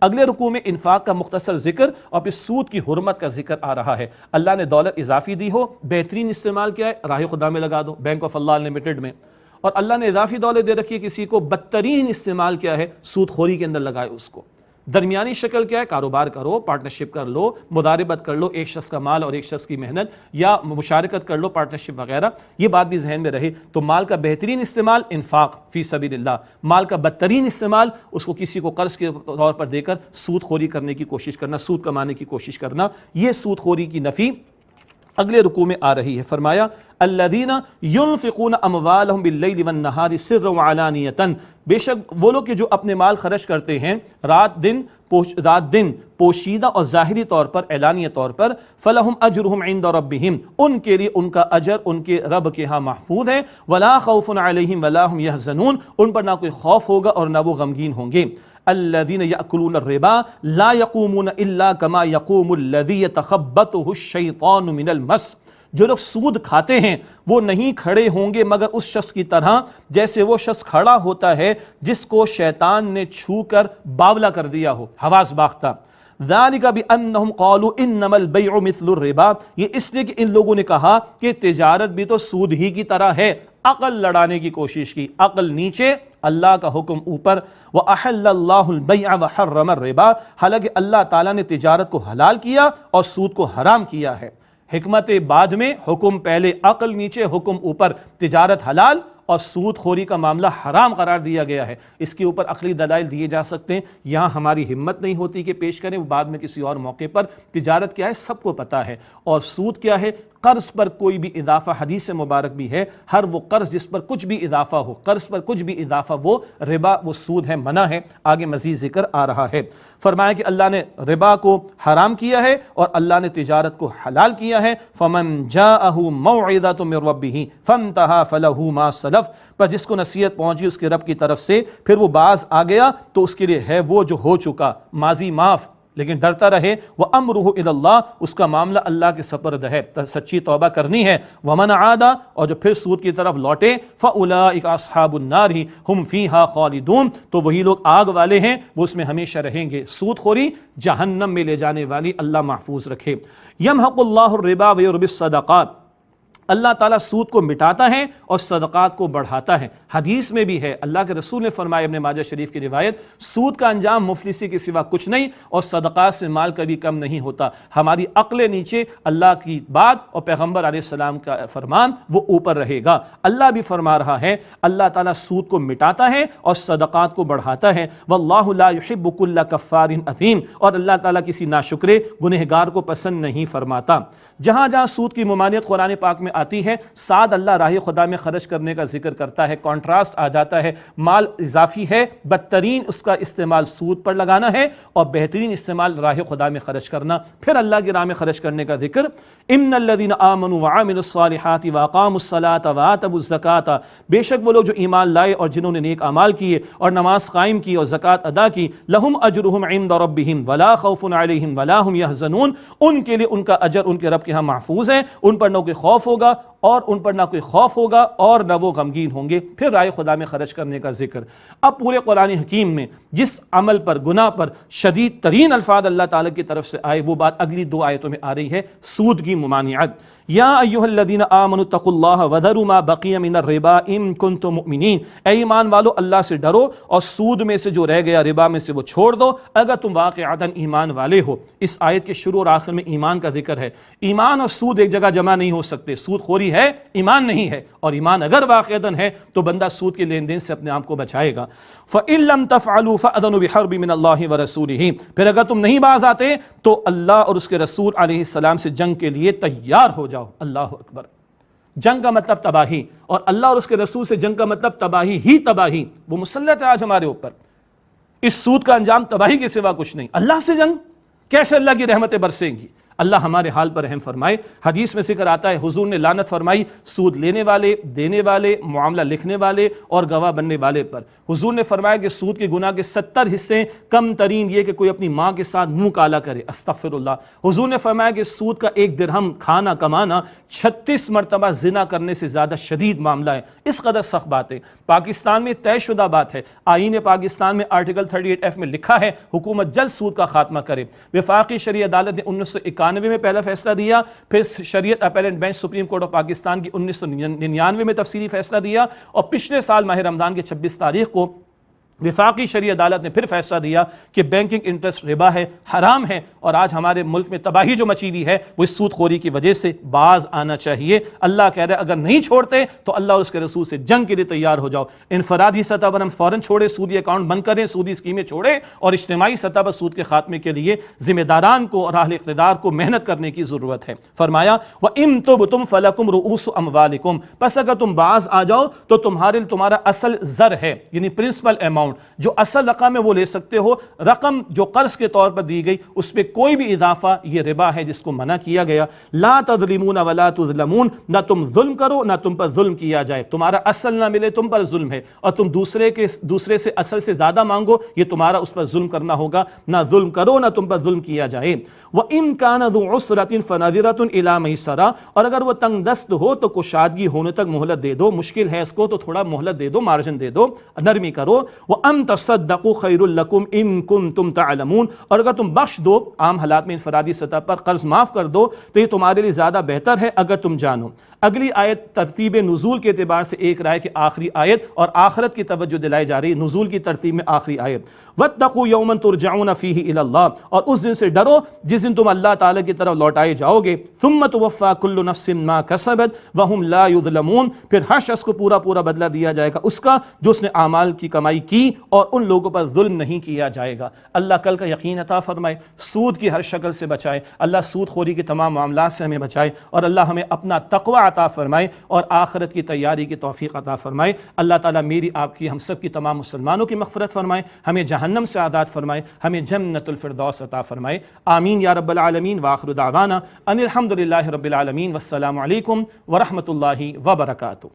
اگلے رکوع میں انفاق کا مختصر ذکر اور پھر سود کی حرمت کا ذکر آ رہا ہے۔ اللہ نے دولت اضافی دی ہو، بہترین استعمال کیا ہے؟ راہ خدا میں لگا دو، بینک آف اللہ لمیٹڈ میں۔ اور اللہ نے اضافی دولت دے رکھی ہے کسی کو، بدترین استعمال کیا ہے؟ سود خوری کے اندر لگائے اس کو۔ درمیانی شکل کیا ہے؟ کاروبار کرو، پارٹنرشپ کر لو، مداربت کر لو، ایک شخص کا مال اور ایک شخص کی محنت، یا مشارکت کر لو، پارٹنرشپ وغیرہ، یہ بات بھی ذہن میں رہے۔ تو مال کا بہترین استعمال انفاق فی سبیل اللہ، مال کا بدترین استعمال اس کو کسی کو قرض کے طور پر دے کر سود خوری کرنے کی کوشش کرنا، سود کمانے کی کوشش کرنا، یہ سود خوری کی نفی اگلے رکوع میں آ رہی ہے۔ فرمایا الذین ينفقون اموالهم باللیل والنہار سرا وعلانیۃ، بے شک وہ لوگ کہ جو اپنے مال خرچ کرتے ہیں رات دن پوشیدہ اور ظاہری طور پر، اعلانیہ طور پر، فلہم اجرہم عند ربہم، ان کے لیے ان کا اجر ان کے رب کے ہاں محفوظ ہے، ولا خوف علیہم ولا هم یحزنون، ان پر نہ کوئی خوف ہوگا اور نہ وہ غمگین ہوں گے۔ الذین یأکلون الربا لا یقومون الا کما یقوم الذی یتخبطہ الشیطان من المس، جو لوگ سود کھاتے ہیں وہ نہیں کھڑے ہوں گے مگر اس شخص کی طرح جیسے وہ شخص کھڑا ہوتا ہے جس کو شیطان نے چھو کر باولا کر دیا ہو، حواس باختہ۔ ذالک بانہم قالوا انما البیع مثل الربا، یہ اس لیے کہ ان لوگوں نے کہا کہ تجارت بھی تو سود ہی کی طرح ہے۔ عقل لڑانے کی کوشش کی، عقل نیچے اللہ کا حکم اوپر۔ وَأَحَلَّ اللَّهُ الْبَيْعَ وَحَرَّمَ الرِّبَا، حالانکہ اللہ تعالیٰ نے تجارت کو حلال کیا اور سود کو حرام کیا ہے۔ حکمت بعد میں، حکم پہلے، عقل نیچے، حکم اوپر، تجارت حلال اور سود خوری کا معاملہ حرام قرار دیا گیا ہے۔ اس کے اوپر عقلی دلائل دیے جا سکتے ہیں، یہاں ہماری ہمت نہیں ہوتی کہ پیش کریں، وہ بعد میں کسی اور موقع پر۔ تجارت کیا ہے سب کو پتہ ہے، اور سود کیا ہے؟ قرض پر کوئی بھی اضافہ، حدیث مبارک بھی ہے، ہر وہ قرض جس پر کچھ بھی اضافہ ہو، قرض پر کچھ بھی اضافہ وہ ربا، وہ سود ہے، منع ہے۔ آگے مزید ذکر آ رہا ہے۔ فرمایا کہ اللہ نے ربا کو حرام کیا ہے اور اللہ نے تجارت کو حلال کیا ہے۔ فمن جاءہ موعظۃ من ربہ فانتہی فلہ ما سلف، پر جس کو نصیحت پہنچی اس کے رب کی طرف سے پھر وہ باز آ گیا تو اس کے لیے ہے وہ جو ہو چکا، ماضی معاف، لیکن ڈرتا رہے۔ وَأَمْرُهُ إِلَى اللَّهِ، اس کا معاملہ اللہ کے سپرد ہے، سچی توبہ کرنی ہے۔ وَمَنْ عَادَ، اور جو پھر سود کی طرف لوٹے، فَأُولَٰئِكَ أَصْحَابُ النَّارِ هُمْ فِيهَا خَالِدُونَ، تو وہی لوگ آگ والے ہیں، وہ اس میں ہمیشہ رہیں گے۔ سود خوری جہنم میں لے جانے والی، اللہ محفوظ رکھے۔ يَمْحَقُ اللَّهُ الرِّبَا وَيُرْبِي الصَّدَقَاتِ، اللہ تعالیٰ سود کو مٹاتا ہے اور صدقات کو بڑھاتا ہے۔ حدیث میں بھی ہے، اللہ کے رسول نے فرمایا، ابن ماجہ شریف کی روایت، سود کا انجام مفلسی کے سوا کچھ نہیں اور صدقات سے مال کبھی کم نہیں ہوتا۔ ہماری عقل نیچے، اللہ کی بات اور پیغمبر علیہ السلام کا فرمان وہ اوپر رہے گا۔ اللہ بھی فرما رہا ہے، اللہ تعالیٰ سود کو مٹاتا ہے اور صدقات کو بڑھاتا ہے۔ واللہ لا يحب كل کفار اثیم، اور اللہ تعالیٰ کسی ناشکرے گنہگار کو پسند نہیں فرماتا۔ جہاں جہاں سود کی ممانعت قرآن پاک میں آتی ہے، ساتھ اللہ راہ خدا میں خرچ کرنے کا ذکر کرتا ہے، کانٹراسٹ آ جاتا ہے۔ مال اضافی ہے، بدترین اس کا استعمال سود پر لگانا ہے اور بہترین استعمال راہ خدا میں خرچ کرنا۔ پھر اللہ کی راہ میں خرچ کرنے کا ذکر، ان الذین آمنوا وعملوا الصالحات واقاموا الصلاۃ وآتوا الزکاۃ، بے شک وہ لوگ جو ایمان لائے اور جنہوں نے نیک اعمال کیے اور نماز قائم کی اور زکوٰۃ ادا کی، لہم اجرہم عند ربہم ولا خوف علیہم ولا هم یحزنون، ان کے لیے ان کا اجر ان کے رب کے ہاں محفوظ ہے، ان پر نہ کوئی خوف ہوگا اور نہ وہ غمگین ہوں گے۔ پھر رائے خدا میں خرچ کرنے کا ذکر۔ اب پورے قرآن حکیم میں جس عمل پر، گناہ پر شدید ترین الفاظ اللہ تعالیٰ کی طرف سے آئے، وہ بات اگلی دو آیتوں میں آ رہی ہے، سود کی ممانعت۔ یا ایھا الذین آمنوا اتقوا اللہ وذروا ما بقی من الربا ان کنتم مؤمنین، اے ایمان والو اللہ سے ڈرو اور سود میں سے جو رہ گیا ربا میں سے وہ چھوڑ دو اگر تم واقعتاً ایمان والے ہو۔ اس آیت کے شروع اور آخر میں ایمان کا ذکر ہے۔ ایمان اور سود ایک جگہ جمع نہیں ہو سکتے، سود خوری ہے، ایمان نہیں ہے، اور ایمان اگر واقعتاً ہے تو بندہ سود کے لین دین سے اپنے آپ کو بچائے گا۔ فَإِن لَمْ تَفْعَلُوا فَأْذَنُوا بِحَرْبٍ مِّنَ اللَّهِ وَرَسُولِهِ، پھر اگر تم نہیں باز آتے تو اللہ اور اس کے رسول علیہ السلام سے جنگ کے لیے تیار ہو جاؤ۔ اللہ اکبر۔ جنگ کا مطلب تباہی، اور اللہ اور اس کے رسول سے جنگ کا مطلب تباہی ہی تباہی۔ وہ مسلط ہے آج ہمارے اوپر، اس سود کا انجام تباہی کے سوا کچھ نہیں۔ اللہ سے جنگ، کیسے اللہ کی رحمتیں برسیں گی؟ اللہ ہمارے حال پر رحم فرمائے۔ حدیث میں ذکر آتا ہے حضور نے لعنت فرمائی سود لینے والے، دینے والے، معاملہ لکھنے والے اور گواہ بننے والے پر۔ حضور نے فرمایا کہ سود کے گناہ کے 70 حصے، کم ترین یہ کہ کوئی اپنی ماں کے ساتھ منہ کالا کرے، استغفر اللہ۔ حضور نے فرمایا کہ سود کا 1 درہم کھانا کمانا 36 مرتبہ زنا کرنے سے زیادہ شدید معاملہ ہے۔ اس قدر سخت بات ہے۔ پاکستان میں طے شدہ بات ہے، آئین پاکستان میں آرٹیکل 38F میں لکھا ہے حکومت جلد سود کا خاتمہ کرے۔ وفاقی شرعی عدالت نے 1991 میں پہلا فیصلہ دیا، پھر شریعت appellate bench supreme court of Pakistan کی 1999 میں تفصیلی فیصلہ دیا، اور پچھلے سال ماہ رمضان کے 26 تاریخ کو وفاقی شرعی عدالت نے پھر فیصلہ دیا کہ بینکنگ انٹرسٹ ربا ہے، حرام ہے، اور آج ہمارے ملک میں تباہی جو مچی ہوئی ہے وہ اس سود خوری کی وجہ سے باز آنا چاہیے۔ اللہ کہہ رہے اگر نہیں چھوڑتے تو اللہ اور اس کے رسول سے جنگ کے لیے تیار ہو جاؤ۔ انفرادی سطح پر ہم فوراً چھوڑے، سودی اکاؤنٹ بند کریں، سودی اسکیمیں چھوڑیں، اور اجتماعی سطح پر سود کے خاتمے کے لیے ذمہ داران کو اور اہل اقتدار کو محنت کرنے کی ضرورت ہے۔ فرمایا وَإِن تُبْتُمْ فَلَكُمْ رُؤُوسُ أَمْوَالِكُمْ، پس اگر تم باز آ جاؤ تو تمہارا اصل زر ہے، یعنی پرنسپل اماؤنٹ جو اصل رقم ہے وہ لے سکتے ہو۔ رقم جو قرض کے طور پر دی گئی اس پہ کوئی بھی اضافہ یہ ربا ہے جس کو منع کیا گیا۔ لا تظلمون ولا تظلمون، نہ تم ظلم کرو نہ تم پر ظلم کیا جائے، تمہارا اصل نہ ملے تم پر ظلم ہے، اور تم دوسرے سے اصل سے زیادہ مانگو یہ تمہارا اس پر ظلم کرنا ہوگا، نہ ظلم کرو نہ تم پر ظلم کیا جائے۔ وَإِن كَانَ ذُو عُسْرَةٍ فَنَظِرَةٌ إِلَىٰ مَيْسَرَةٍ، اور اگر وہ تنگ دست ہو تو کشادگی ہونے تک مہلت دے دو، مشکل ہے اس کو تو تھوڑا مہلت دے دو، مارجن دے دو، نرمی کرو۔ وَأَن تَصَدَّقُوا خَيْرٌ لَكُمْ إِن كُنتُمْ تَعْلَمُونَ، اور اگر تم بخش دو، عام حالات میں انفرادی سطح پر قرض معاف کر دو تو یہ تمہارے لیے زیادہ بہتر ہے اگر تم جانو۔ اگلی آیت ترتیب نزول کے اعتبار سے ایک رائے کہ آخری آیت، اور آخرت کی توجہ دلائی جا رہی نزول کی ترتیب میں آخری آیت۔ وَاتَّقُوا يَوْمًا تُرْجَعُونَ فِيهِ إِلَى اللَّهِ، اور اس دن سے ڈرو جس دن تم اللہ تعالیٰ کی طرف لوٹائے جاؤ گے۔ ثُمَّ تُوَفَّىٰ كُلُّ نَفْسٍ مَا كَسَبَتْ وَهُمْ لَا يُظْلَمُونَ، پھر ہر شخص کو پورا بدلہ دیا جائے گا اس کا جو اس نے اعمال کی کمائی کی، اور ان لوگوں پر ظلم نہیں کیا جائے گا۔ اللہ کل کا یقین عطا فرمائے، سود کی ہر شکل سے بچائے، اللہ سود خوری کے تمام معاملات سے ہمیں بچائے، اور اللہ ہمیں اپنا تقوی عطا فرمائے اور آخرت کی تیاری کی توفیق عطا فرمائے۔ اللہ تعالیٰ میری آپ کی ہم سب کی تمام مسلمانوں کی مغفرت فرمائے، ہمیں جہنم سے آزاد فرمائے، ہمیں جنت الفردوس عطا فرمائے، آمین یا رب العالمین۔ وآخر دعوانا ان الحمد للہ رب العالمین، والسلام علیکم ورحمۃ اللہ وبرکاتہ۔